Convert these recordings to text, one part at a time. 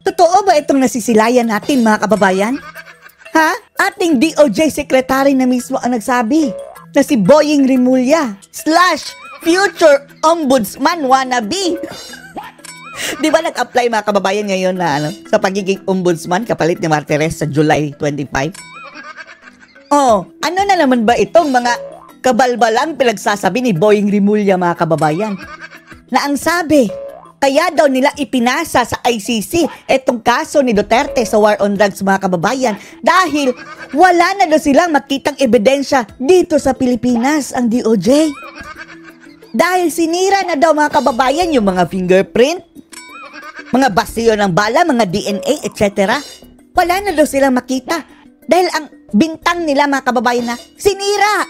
Totoo ba itong nasisilayan natin, mga kababayan? Ha? Ating DOJ Secretary na mismo ang nagsabi na si Boying Rimulya / future ombudsman wannabe. Di ba nag-apply mga kababayan ngayon na sa pagiging ombudsman kapalit ni Martires sa July 25? Oh, ano na naman ba itong mga kabalbalang pinagsasabi ni Boying Rimulya mga kababayan? Na ang sabi, kaya daw nila ipinasa sa ICC itong kaso ni Duterte sa war on drugs mga kababayan dahil wala na daw silang makitang ebidensya dito sa Pilipinas ang DOJ. Dahil sinira na daw mga kababayan yung mga fingerprint, mga basiyo ng bala, mga DNA, etc. Wala na daw silang makita dahil ang bintang nila mga kababayan na sinira.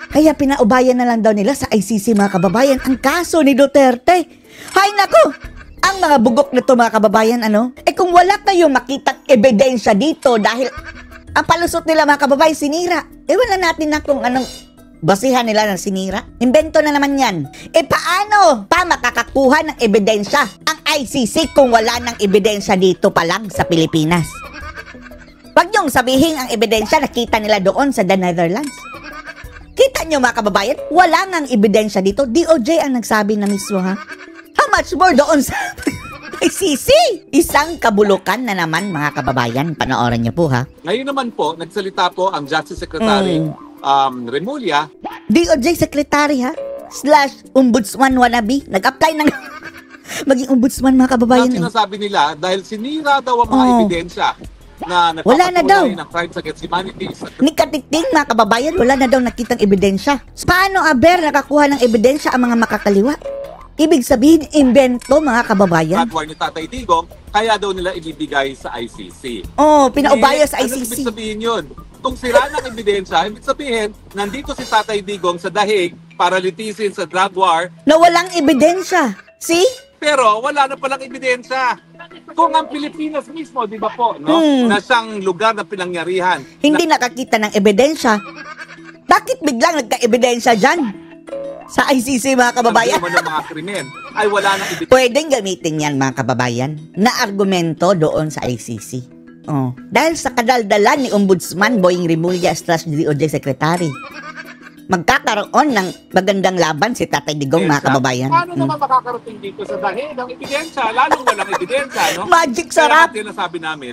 Kaya pinaubayan na lang daw nila sa ICC mga kababayan ang kaso ni Duterte. Hay nako! Ang mga bugok na to mga kababayan, kung wala kayong makitang ebidensya dito dahil ang palusot nila mga kababayan sinira, wala natin na kung anong basihan nila ng sinira. Invento na naman yan. Paano pa makakakuha ng ebidensya ang ICC kung wala ng ebidensya dito pa lang sa Pilipinas? Wag niyong sabihin ang ebidensya nakita nila doon sa the Netherlands. Kita niyo mga kababayan, wala ngang ebidensya dito. DOJ ang nagsabi na mismo ha. How much more doon sa ICC? Isang kabulukan na naman mga kababayan. Panoorin niyo po ha. Ngayon naman po, nagsalita po ang Justice Secretary Rimulya. DOJ Secretary ha? / ombudsman wannabe. Nag-apply ng maging ombudsman mga kababayan. Ang sinasabi nila, dahil sinira daw ang mga ebidensya na wala na daw ng crimes against humanity. Ni Katiting mga kababayan, wala na daw nakitang ebidensya. Paano aber nakakuha ng ebidensya ang mga makakaliwa? Ibig sabihin, invento mga kababayan. War ni Tatay Digong, kaya daw nila ibibigay sa ICC. Oh, pinaubayo sa ICC. Ano ibig sabihin yun? Kung sira ng ebidensya, ibig sabihin, nandito si Tatay Digong sa dahig para litisin sa drug war. Na walang ebidensya. See? Pero wala na palang ebidensya. Kung ang Pilipinas mismo, di ba po, na siyang lugar na pinangyarihan. Hindi nakakita ng ebidensya. Bakit biglang nagka-ebidensya dyan? Sa ICC mga kababayan. Ang ng mga krimen ay wala nang ebidensya. Pwedeng gamitin yan mga kababayan na argumento doon sa ICC. Oh. Dahil sa kadaldalan ni Ombudsman Boying Rimulya / DOJ Secretary, magkakaroon ng magandang laban si Tatay Digong mga kababayan. Paano naman makakarating dito sa dahil ng ebidensya? Lalong walang ebidensya, no? Magic sarap! Kaya natin namin,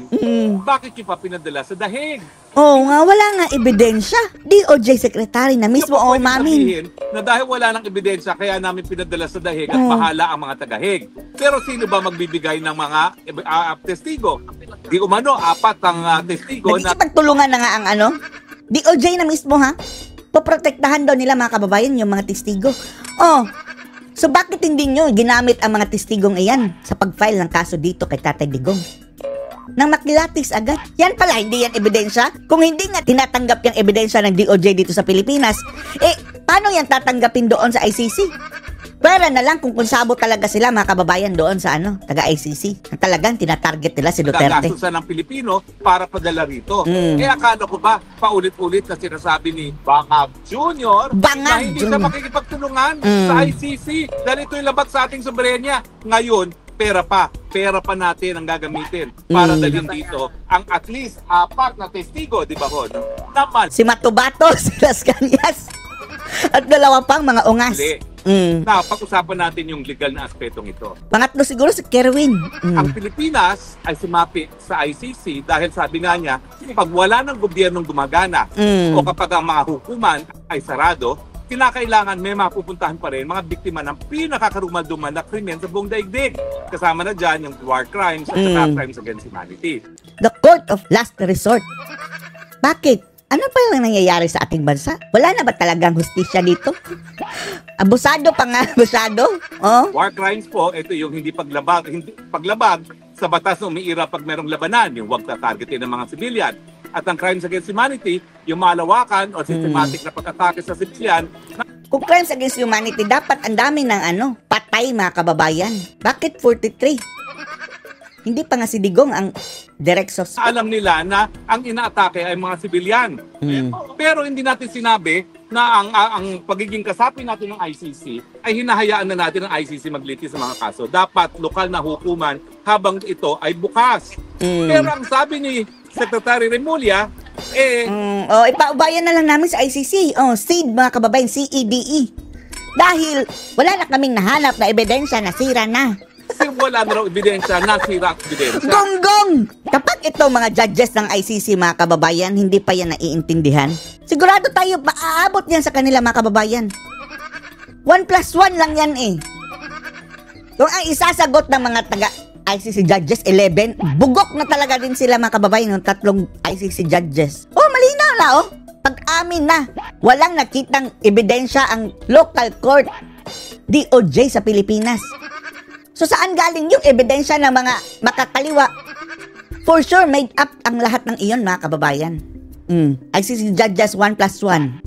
bakit yung pa pinadala sa dahig? Oo nga, wala nga ebidensya. DOJ Secretary na mismo o mamin. Na dahil wala ng ebidensya, kaya namin pinadala sa dahig at bahala ang mga tagahig. Pero sino ba magbibigay ng mga testigo? Di umano, 4 ang testigo na... Nagkikipagtulungan na nga ang DOJ na mismo ha? Poprotektahan daw nila mga kababayan yung mga testigo. Oh, so bakit hindi nyo ginamit ang mga testigong iyan sa pag-file ng kaso dito kay Tatay Digong? Nang makilatis agad. Yan pala, hindi yan ebidensya. Kung hindi nga tinatanggap yung ebidensya ng DOJ dito sa Pilipinas, paano yan tatanggapin doon sa ICC? Pwera na lang kung sabot talaga sila mga kababayan doon sa taga-ICC. Talagang tinatarget nila si Duterte. Gagastusan ng Pilipino para padala rito. Kaya akala ko ba, paulit-ulit na sinasabi ni Bangag Jr. na hindi siya makikipagtulungan sa ICC dahil ito'y labag sa ating soberenya. Ngayon, pera pa natin ang gagamitin para dalhin dito ang at least 4 na testigo, di ba ho? Naman. Si Matubato, si Las Cañas, at 2 pang mga ungas. Na pag-usapan natin yung legal na aspetong ito. Pangatlo siguro si Kerwin. Ang Pilipinas ay sumapi sa ICC dahil sabi nga niya, pag wala ng gobyernong gumagana o kapag ang mga hukuman ay sarado, kinakailangan may mapupuntahan pa rin mga biktima ng pinakakarumal-dumal na krimen sa buong daigdig. Kasama na dyan yung war crimes at saka crimes against humanity. The court of last resort. Bakit? Ano pa yung nangyayari sa ating bansa? Wala na ba talagang hustisya dito? Abusado pa nga, abusado. Oh? War crimes po, ito yung hindi paglabag sa batas na umiira pag merong labanan, yung huwag tatargetin ng mga civilian. At ang crimes against humanity, yung malawakan o systematic na pag-atake sa civilian. Kung crimes against humanity, dapat ang dami ng patay mga kababayan. Bakit 43? Hindi pa nga si Digong ang direct suspect. Alam nila na ang inaatake ay mga sibilyan. Pero hindi natin sinabi na ang pagiging kasapi natin ng ICC ay hinahayaan na natin ng ICC maglitis sa mga kaso. Dapat lokal na hukuman habang ito ay bukas. Pero ang sabi ni Secretary Remulla, ipaubayan na lang namin sa ICC. SEED mga kababayan, CEDE. Dahil wala na kaming nahanap na ebidensya na sira na. Kasi wala na raw ebidensya, nasira ang ebidensya. Gonggong! Kapag ito mga judges ng ICC mga kababayan, hindi pa yan naiintindihan, sigurado tayo maaabot yan sa kanila mga kababayan. 1+1 lang yan eh. Kung ang isasagot ng mga taga ICC judges 11, bugok na talaga din sila mga kababayan ng 3 ICC judges. Malinaw na pag-amin na. Walang nakitang ebidensya ang local court DOJ sa Pilipinas. So saan galing yung ebidensya ng mga makakaliwa? For sure, made up ang lahat ng iyon, mga kababayan. ICC judges 1+1.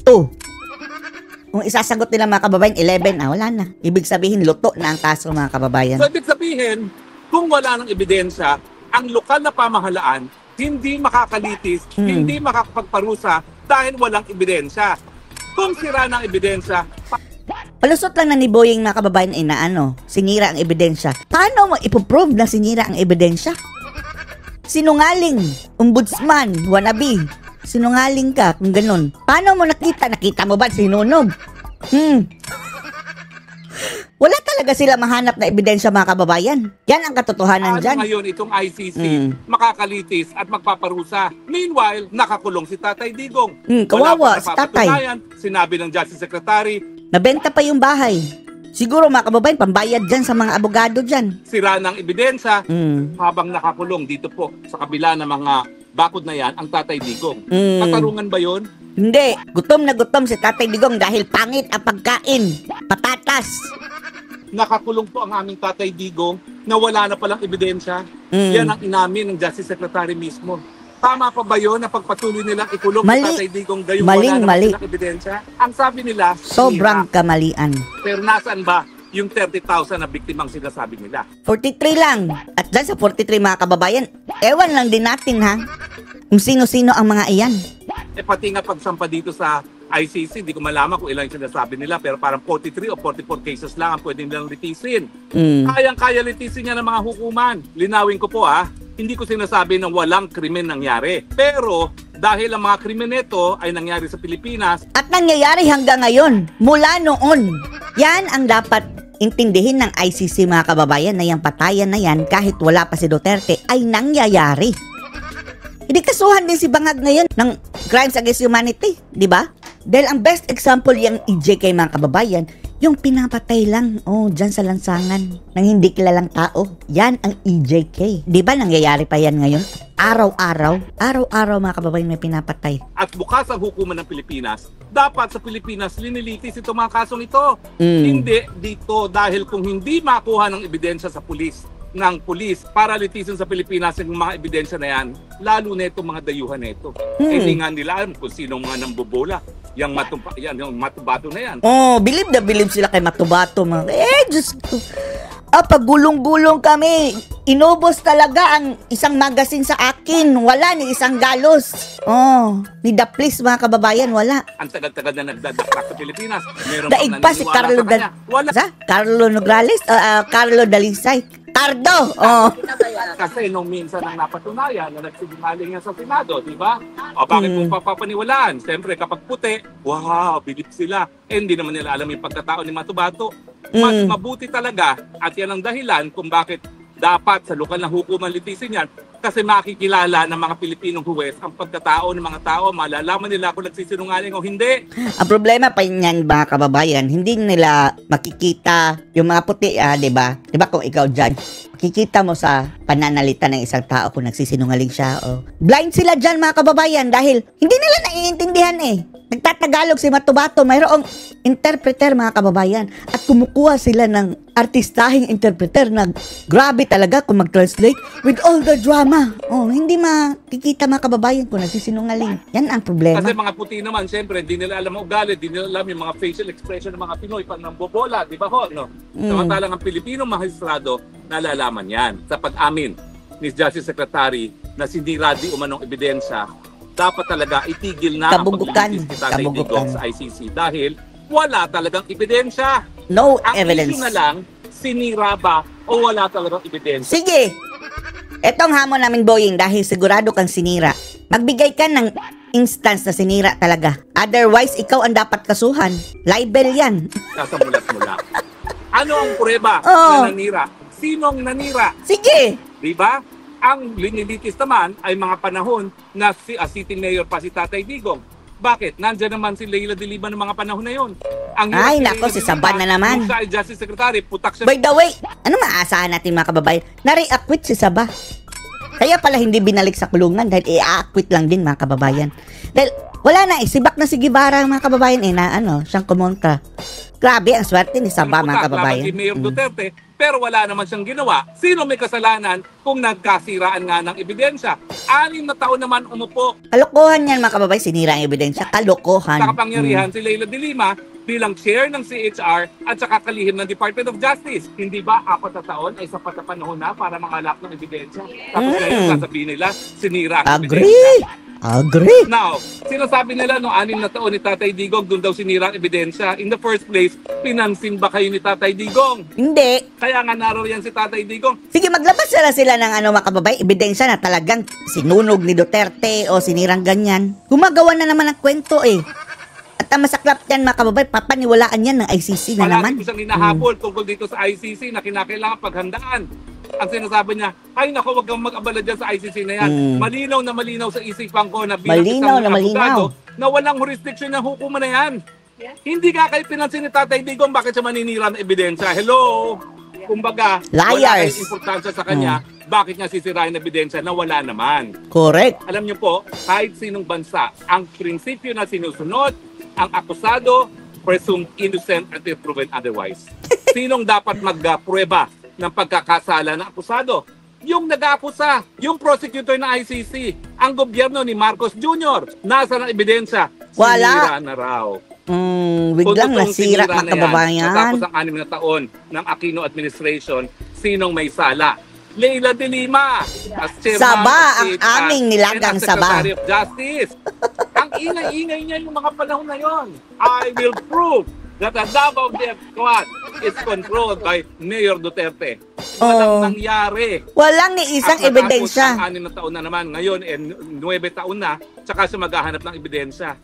2. Kung isasagot nila mga kababayan, 11. Wala na. Ibig sabihin, luto na ang kaso, mga kababayan. So, ibig sabihin, kung wala ng ebidensya, ang lokal na pamahalaan, hindi makakalitis, hindi makakapagparusa dahil walang ebidensya. Kung sira ng ebidensya, palusot lang na ni Boying mga kababayan sinira ang ebidensya. Paano mo ipoprove na sinira ang ebidensya? Sinungaling, ombudsman, wannabe. Sinungaling ka kung ganun. Paano mo nakita? Nakita mo ba sinunog? Wala talaga sila mahanap na ebidensya mga kababayan. Yan ang katotohanan dyan. Ngayon itong ICC makakalitis at magpaparusa. Meanwhile, nakakulong si Tatay Digong. Kawawa si Tatay. Sinabi ng Justice Secretary, nabenta pa yung bahay. Siguro mga kababayan, pambayad dyan sa mga abogado dyan. Sira ng ebidensya habang nakakulong dito po sa kabila ng mga bakod na yan ang Tatay Digong. Katarungan ba yon? Hindi. Gutom na gutom si Tatay Digong dahil pangit ang pagkain. Patatas. Nakakulong po ang aming Tatay Digong na wala na palang ebidensya. Yan ang inamin ng Justice Secretary mismo. Tama pa ba yun na pagpatuloy nilang ikulong si Tatay Digong gayong wala na palang ebidensya? Ang sabi nila, sobrang kamalian. Pero nasaan ba yung 30,000 na biktimang sinasabi nila? 43 lang. At dyan sa 43 mga kababayan, ewan lang din natin ha, kung sino-sino ang mga iyan. Pati nga pagsampa dito sa ICC, hindi ko malaman kung ilang sinasabi nila, pero parang 43 o 44 cases lang ang pwede nilang litisin. Kayang-kaya litisin niya ng mga hukuman. Linawin ko po hindi ko sinasabi na walang krimen nangyari. Pero dahil ang mga krimen nito ay nangyari sa Pilipinas at nangyayari hanggang ngayon, mula noon, yan ang dapat intindihin ng ICC mga kababayan, na yung patayan na yan kahit wala pa si Duterte ay nangyayari. Hindi kasuhan din si Bangag ngayon ng crimes against humanity, di ba? Dahil ang best example yung EJK mga kababayan, yung pinapatay lang, dyan sa lansangan, ng hindi kilalang tao. Yan ang EJK. Di ba nangyayari pa yan ngayon? Araw-araw mga kababayan may pinapatay. At bukas ang hukuman ng Pilipinas, dapat sa Pilipinas linilitis itong mga kasong ito. Hindi dito dahil kung hindi makuha ng ebidensya sa pulis, para litisin sa Pilipinas yung mga ebidensya na yan, lalo na itong mga dayuhan na ito. Hindi nga nila alam kung sino mga nambobola. Yung Matubato na yan. Bilib na bilib sila kay Matubato. Diyos ko. Pagulong-gulong kami. Inubos talaga ang isang magazine sa akin. Wala ni isang galos. Ni Daplis mga kababayan, wala. Ang tagal-tagal na nagdadakrak sa Pilipinas. Daig pa si Carlo Nograles, Carlo Dalisay. Cardo! Kasi nung minsan ang napatunayan na nagsinungaling nga sa Senado, di ba? Bakit mo papapaniwalaan? Siyempre kapag puti, wow, bilib sila. Hindi naman nila alam yung pagkatao ni Matubato. Mas mabuti talaga, at yan ang dahilan kung bakit dapat sa lokal na hukuman litisin yan, kasi makikilala ng mga Pilipinong huwes ang pagkatao ng mga tao, malalaman nila kung nagsisinungaling o hindi. Ang problema pa yan mga kababayan, hindi nila makikita yung mga puti, di ba? Di ba kung ikaw judge, makikita mo sa pananalita ng isang tao kung nagsisinungaling siya. Blind sila dyan mga kababayan dahil hindi nila naiintindihan Nagtatagalog si Matubato, mayroong interpreter mga kababayan, at kumukuha sila ng artistahing interpreter na grabe talaga kung mag-translate with all the drama. Hindi makikita mga kababayan kung nagsisinungaling. Yan ang problema. Kasi mga puti naman, siyempre, hindi nila alam ang ugali, hindi nila alam yung mga facial expression ng mga Pinoy pag nambobola, di ba ho? Samantalang ang Pilipinong magistrado, nalalaman yan sa pag-amin ni Justice Secretary na sinira di umanong ebidensya dapat talaga itigil na ang Kabugukan. paglilitis ni Tatay Kabugukan. Digong sa ICC dahil wala talagang ebidensya. No Ang evidence. issue na lang, sinira ba o wala talagang ebidensya? Sige. Etong hamon namin, Boying, dahil sigurado kang sinira. Magbigay ka ng instance na sinira talaga. Otherwise, ikaw ang dapat kasuhan. Libel yan. Nasa mulat-mula. Ano ang prueba Oo. na nanira? Sinong nanira? Sige. Diba? Ang linilitis naman ay mga panahon na sitting mayor pa si Tatay Digong. Bakit? Nandiyan naman si Leila de Lima ng mga panahon na yon. Ay, nako, si Saban na naman. Kung siya ay Justice Secretary, putak siya. By the way, ano maaasahan natin mga kababayan? Na-reacquit si Saba. Kaya pala hindi binalik sa kulungan dahil i-acquit lang din mga kababayan. Dahil wala na sibak na si Guevara mga kababayan na siyang kumontra. Grabe ang swerte ni Saba mga kababayan. Si Mayor Duterte, pero wala naman siyang ginawa. Sino may kasalanan kung nagkasiraan nga ng ebidensya? 6 na taon naman umupo Kalokohan yan mga kababayan, sinira ang ebidensya. Kalokohan. sa kapangyarihan si Leila de Lima bilang chair ng CHR at saka kalihim ng Department of Justice. Hindi ba 4 na taon ay sapat na panahon na para mangalap ng ebidensya? Tapos ngayon sasabihin nila, sinira ang ebidensya. Agree. Now, sinasabi nila noong 6 na taon ni Tatay Digong, doon daw sinira ang ebidensya. In the first place, pinansin ba kayo ni Tatay Digong? Hindi. Kaya nga naroon yan si Tatay Digong. Sige, maglabas sila ng mga kababayan, ebidensya na talagang sinunog ni Duterte o sinirang ganyan. Gumagawa na naman ng kwento At ang masaklap yan mga kababayan, papaniwalaan yan ng ICC na naman. Palagi ko siyang hinahabol tungkol dito sa ICC na kinakailangan paghandaan. Ang sinasabi niya, ay nako, wag kang mag-abala dyan sa ICC na yan. Malinaw na malinaw sa isipan ko na bilang Malinaw na isang malinaw. abogado na walang jurisdiction ng hukuman na yan. Hindi ka kayo pinansin ni Tatay Digong, bakit siya maninira ng ebidensya? Hello? Kumbaga, wala Liars. kayong importansya sa kanya, bakit niya sisirain ng ebidensya na wala naman? Correct. Alam niyo po, kahit sinong bansa, ang prinsipyo na sinusunod, ang akusado, presumed innocent until proven otherwise. Sinong dapat magprueba ng pagkakasala ng akusado? Yung nag-aakusa, yung prosecutor ng ICC, ang gobyerno ni Marcos Jr. Nasa ng ebidensya? Wala. Sinira na raw. Biglang Kung totoong nasira sinira mga na yan, kababayan. Natapos ang 6 na taon ng Aquino administration, sinong may sala? Leila de Lima, as chairman Saba, of ang CHR, aming nilagang and as Saba. Secretary of Justice. Ang ingay-ingay niya yung mga panahon na yon. I will prove that the Davao Death Squad is controlled by Mayor Duterte. Walang nangyari. Walang ni isang At natapos ebidensya. ang 6 na taon na naman, ngayon 9 taon na, tsaka siya maghahanap ng ebidensya.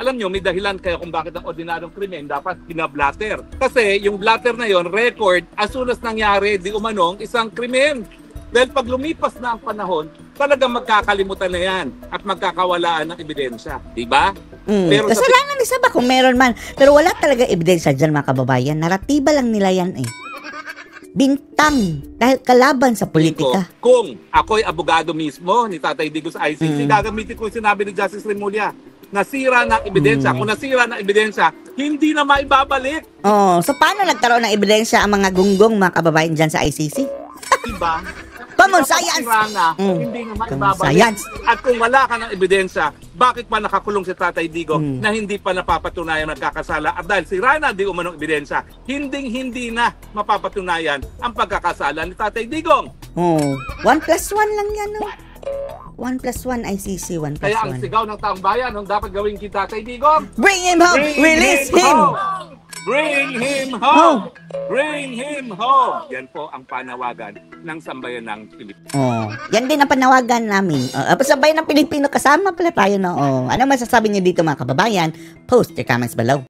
Alam nyo, may dahilan kaya kung bakit ang ordinaryong krimen dapat pinablatter. Kasi yung blatter na yon, record, as soon as nangyari, di umanong isang krimen. Dahil pag lumipas na ang panahon, talagang magkakalimutan na yan at magkakawalaan ng ebidensya. Diba? Pero Kasalanan ni Saba kung meron man. Pero wala talaga ebidensya dyan mga kababayan. Naratiba lang nila yan Bintang. Dahil kalaban sa politika. Kung ako'y abogado mismo ni Tatay Digong sa ICC, gagamitin ko yung sinabi ni Justice Remulla. Nasira ng ebidensya. Kung nasira ng ebidensya, hindi na maibabalik. So paano nagkaroon ng ebidensya ang mga gunggong mga kababayan dyan sa ICC? Diba? Common Kapag science. nasira na, hindi na maibabalik. Science. At kung wala ka ng ebidensya, bakit pa nakakulong si Tatay Digong na hindi pa napapatunayan nagkakasala? At dahil sira na di umanong ebidensya, hindi na mapapatunayan ang pagkakasala ni Tatay Digong. 1+1 lang yan 1+1 ICC, 1+1. Kaya ang sigaw ng taong bayan, ang dapat gawin kay Tatay Digong, Bring him home! Release him! home! Bring him home! Bring him home! Yan po ang panawagan ng sambayan ng Pilipinas. Yan din ang panawagan namin. Sabay ng Pilipino, kasama pala tayo Ano masasabi niyo dito mga kababayan? Post your comments below.